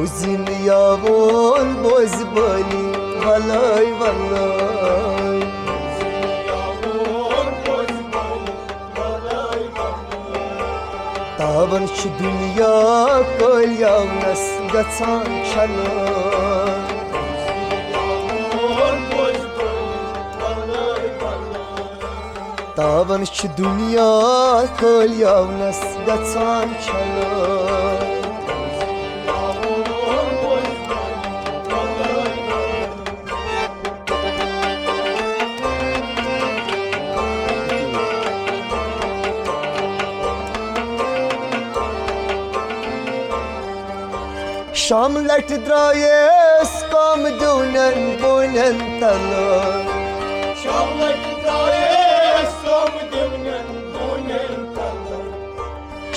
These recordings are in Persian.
روزین یاون بزبانی والای والای تابن şu dünya kol yavnas gaçan çalar تابن şu dünya kol yavnas gaçan çalar شام لٹ درایس کام دونن بونن تلا شام لٹ درایس کام دونن بونن تلا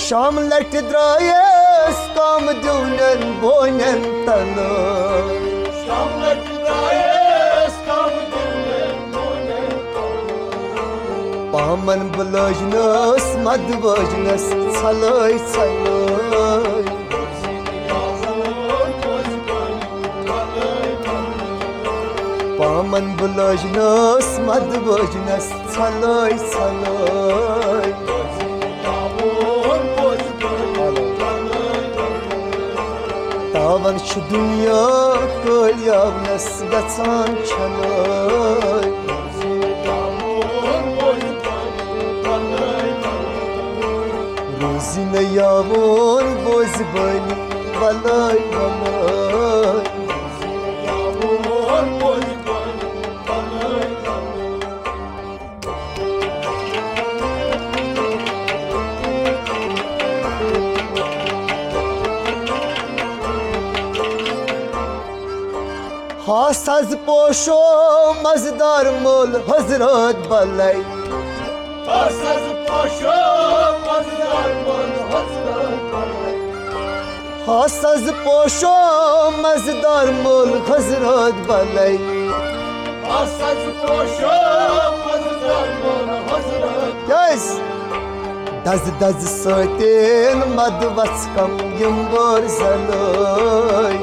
شام لٹ درایس کام دونن بونن تلا شام لٹ درایس کام دونن بونن تلا پامن بلجنس مد بجنس چلای چلای پامن بلجنس مد بجنس چلای چلای تاون şu dünya kol yavnas gaçan çalay روزine yavun bozbani valay valay ساز پوشو مزدار مول حضرت بلای ساز پوشو مزدار مول حضرت بلای ساز پوشو مزدار مول حضرت بلای ساز پوشو مزدار مول حضرت Yes دز سایتین مد واسکم یمبر زلای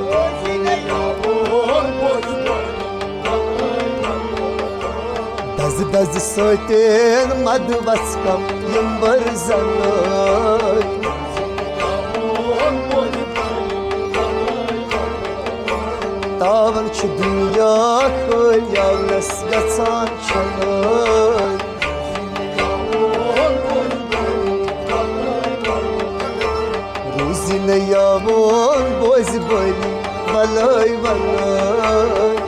دز سایتین مد واسکم یمبر زلای تاون şu dünya kol yavnas gaçan çalay روزine yavun bozbani valay valay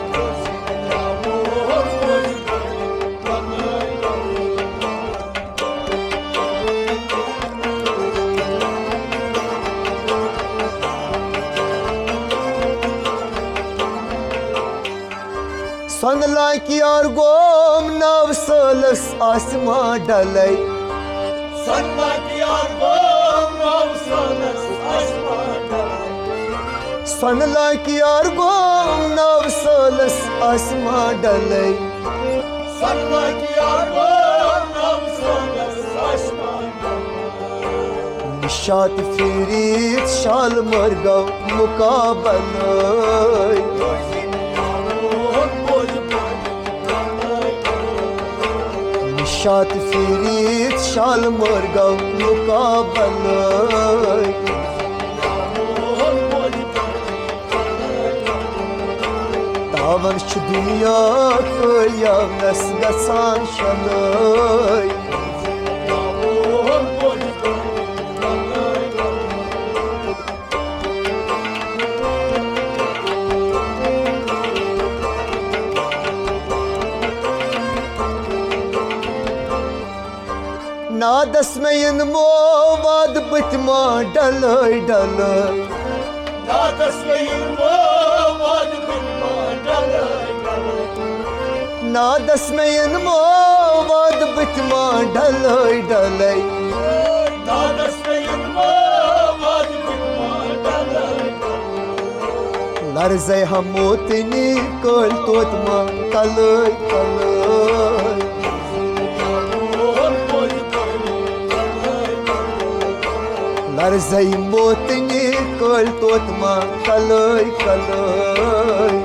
Sanla ki yar gom nav salas asma dalay Sanla ki yar gom nav salas asma dalay Sanla ki yar gom nav salas asma dalay Sanla ki yar gom nav salas asma dalay Nişat firit şal margav mukabalay نشاط فرید شال مرگاو مقابلای تاون şu dünya kol yavnas gaçan çalay Na dasmeyin mo vad bitma dalay dalay Na dasmeyin mo vad bitma dalay dalay Na dasmeyin mo vad bitma dalay dalay Na dasmeyin mo vad bitma dalay dalay Larzay hamotini kol totma kalay kalay لرزەی موتنی کەلتۆتمە کەلەی کەلەی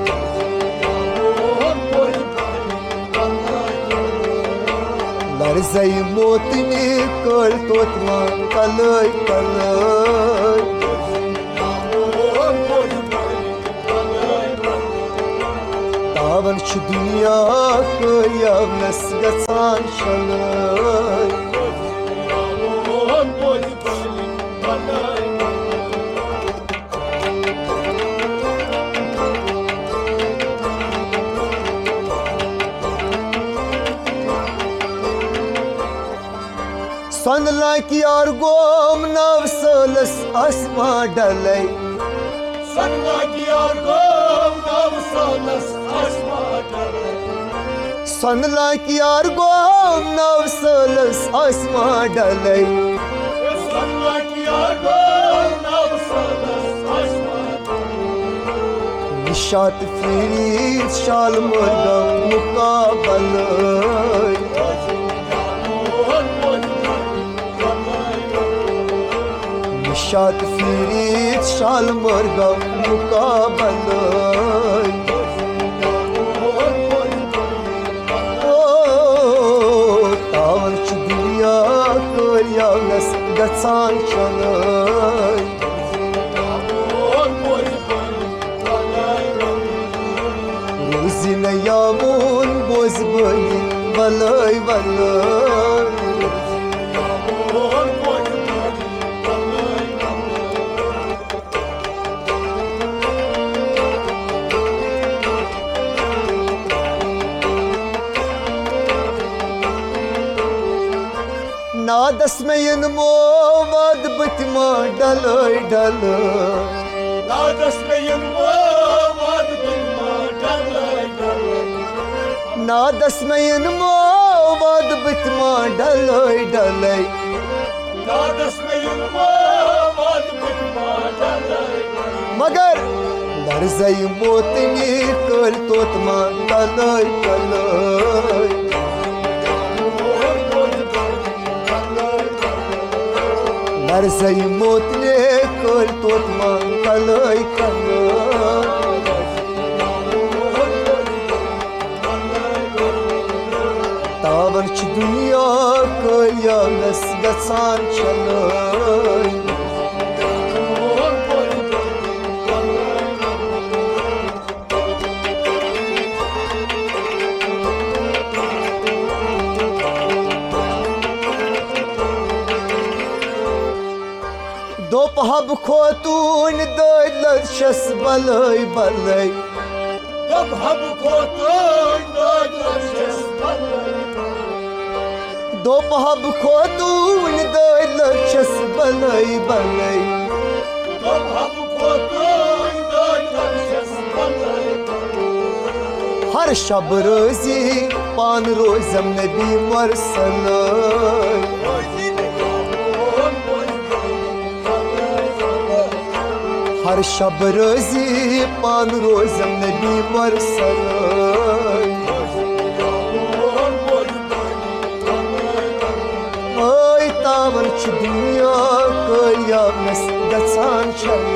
لرزەی موتنی کەلتۆتمە کەلەی کەلەی تاوان چ دنیا کەیە نەسگەچان شەلەی سنلک یار گم نوسلس اسما ڈلے سنلک یار گم نوسلس اسما ڈلے سنلک یار گم نوسلس اسما ڈلے سنلک یار گم نوسلس اسما ڈلے نشاط فرید شال مرگم مقابل نشاط فرید شال مرگم مقابل تاون چ دنیا کەیا نەس گەچان چەلەی روزی نەیامون بۆز بنی بەلەی بەلەی نادەسمەین مۆواد بتمە ڈەلەی ڈەلەی نادەسمەین مۆواد بتمە ڈەلەی ڈەلەی نادەسمەین مۆواد بتمە ڈەلەی ڈەلەی نادەسمەین مۆواد بتمە ڈەلەی مەگەر لەرزەی موتنی کەلتۆتمە کەلەی کەلەی لرزەی موتنی کەلتۆتمە کەلەی کەلەی تاوان چ دنیا کەیە نەسگەچان چەلەی دو پهب خوتون دایلر شس بلای بلای دو پهب خوتون دایلر شس بلای دو پهب خوتون دایلر شس بلای بلای دو پهب خوتون دایلر شس بلای هر شب روزی پان روزم نبی مرسلای هر شب روزی پان روزم نبی مرسلای ای تاون چ دنیا کەیا نەسگەچان چەلەی